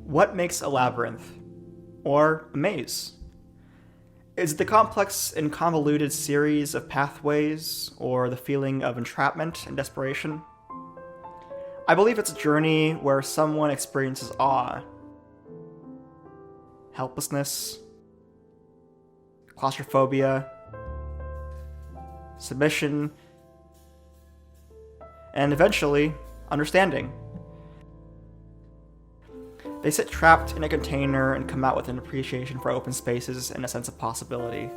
What makes a labyrinth? Or a maze? Is it the complex and convoluted series of pathways, or the feeling of entrapment and desperation? I believe it's a journey where someone experiences awe, helplessness, claustrophobia, submission, and eventually, understanding. They sit trapped in a container and come out with an appreciation for open spaces and a sense of possibility.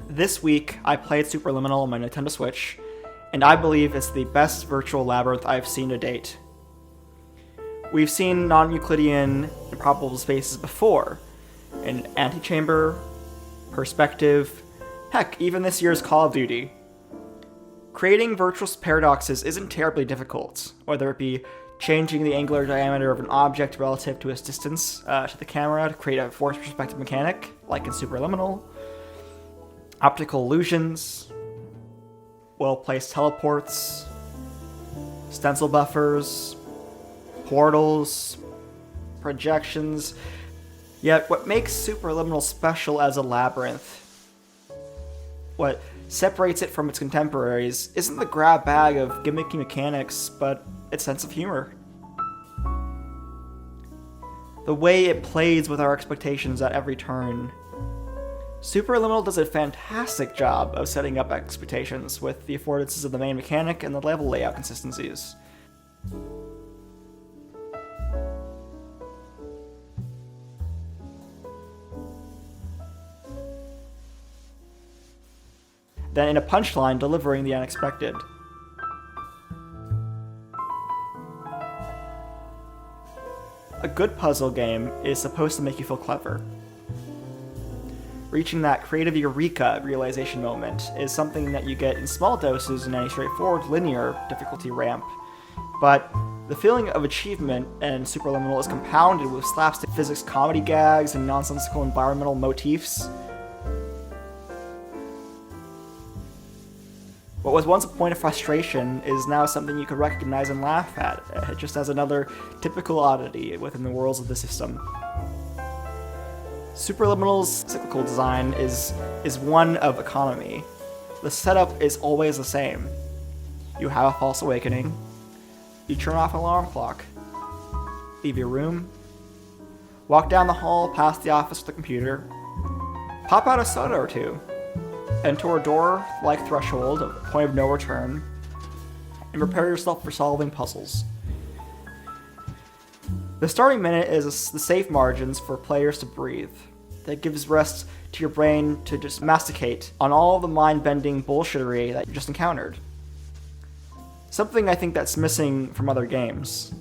This week, I played Superliminal on my Nintendo Switch, and I believe it's the best virtual labyrinth I've seen to date. We've seen non-Euclidean improbable spaces before, in Antichamber, Perspective, heck, even this year's Call of Duty. Creating virtual paradoxes isn't terribly difficult, whether it be changing the angular diameter of an object relative to its distance to the camera to create a forced perspective mechanic, like in Superliminal, optical illusions, well-placed teleports, stencil buffers, portals, projections. Yet what makes Superliminal special as a labyrinth, what separates it from its contemporaries, isn't the grab bag of gimmicky mechanics, but its sense of humor. The way it plays with our expectations at every turn. Superliminal does a fantastic job of setting up expectations with the affordances of the main mechanic and the level layout consistencies. Then in a punchline, delivering the unexpected. A good puzzle game is supposed to make you feel clever. Reaching that creative eureka realization moment is something that you get in small doses in any straightforward linear difficulty ramp, but the feeling of achievement in Superliminal is compounded with slapstick physics comedy gags and nonsensical environmental motifs. What was once a point of frustration is now something you could recognize and laugh at, just as another typical oddity within the worlds of the system. Superliminal's cyclical design is one of economy. The setup is always the same. You have a false awakening, you turn off an alarm clock, leave your room, walk down the hall past the office with the computer, pop out a soda or two, enter a door-like threshold, a point of no return, and prepare yourself for solving puzzles. The starting minute is the safe margins for players to breathe. That gives rest to your brain to just masticate on all the mind-bending bullshittery that you just encountered. Something I think that's missing from other games.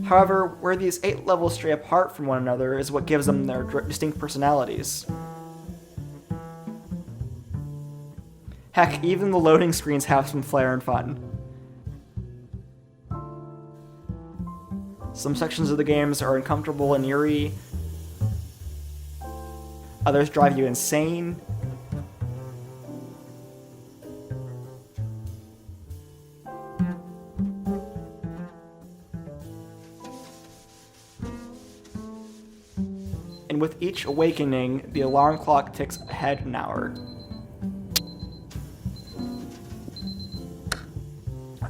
However, where these 8 levels stray apart from one another is what gives them their distinct personalities. Heck, even the loading screens have some flair and fun. Some sections of the games are uncomfortable and eerie. Others drive you insane. And with each awakening, the alarm clock ticks ahead an hour.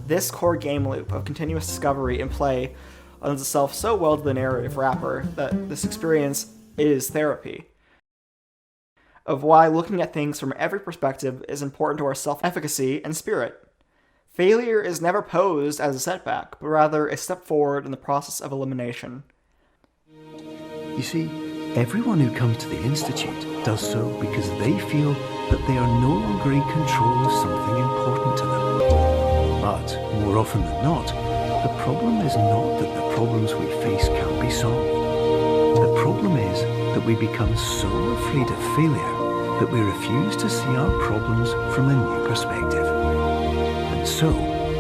This core game loop of continuous discovery and play lends itself so well to the narrative wrapper that this experience is therapy. Of why looking at things from every perspective is important to our self-efficacy and spirit. Failure is never posed as a setback, but rather a step forward in the process of elimination. You see, everyone who comes to the Institute does so because they feel that they are no longer in control of something important to them. But, more often than not, the problem is not that the problems we face can't be solved. The problem is that we become so afraid of failure that we refuse to see our problems from a new perspective. And so,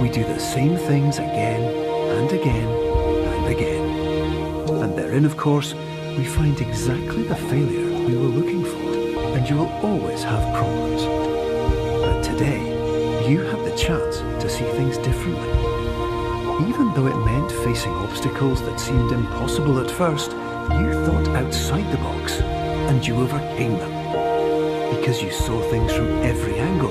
we do the same things again and again and again. And therein, of course, we find exactly the failure we were looking for. And you will always have problems. But today, you had the chance to see things differently. Even though it meant facing obstacles that seemed impossible at first, you thought outside the box, and you overcame them. Because you saw things from every angle,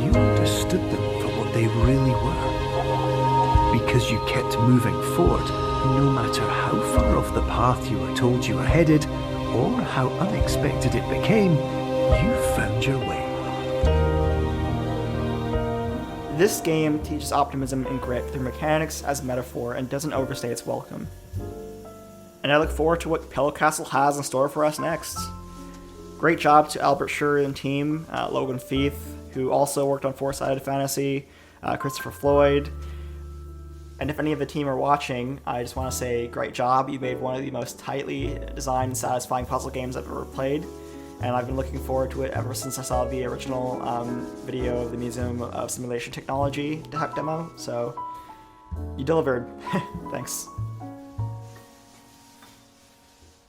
you understood them for what they really were. Because you kept moving forward, no matter how far off the path you were told you were headed, or how unexpected it became, you found your way. This game teaches optimism and grit through mechanics as metaphor and doesn't overstay its welcome. And I look forward to what Pillow Castle has in store for us next. Great job to Albert Schur and team, Logan Feith, who also worked on Four-Sided Fantasy, Christopher Floyd. And if any of the team are watching, I just want to say great job. You made one of the most tightly designed and satisfying puzzle games I've ever played. And I've been looking forward to it ever since I saw the original video of the Museum of Simulation Technology tech demo. So, you delivered. Thanks.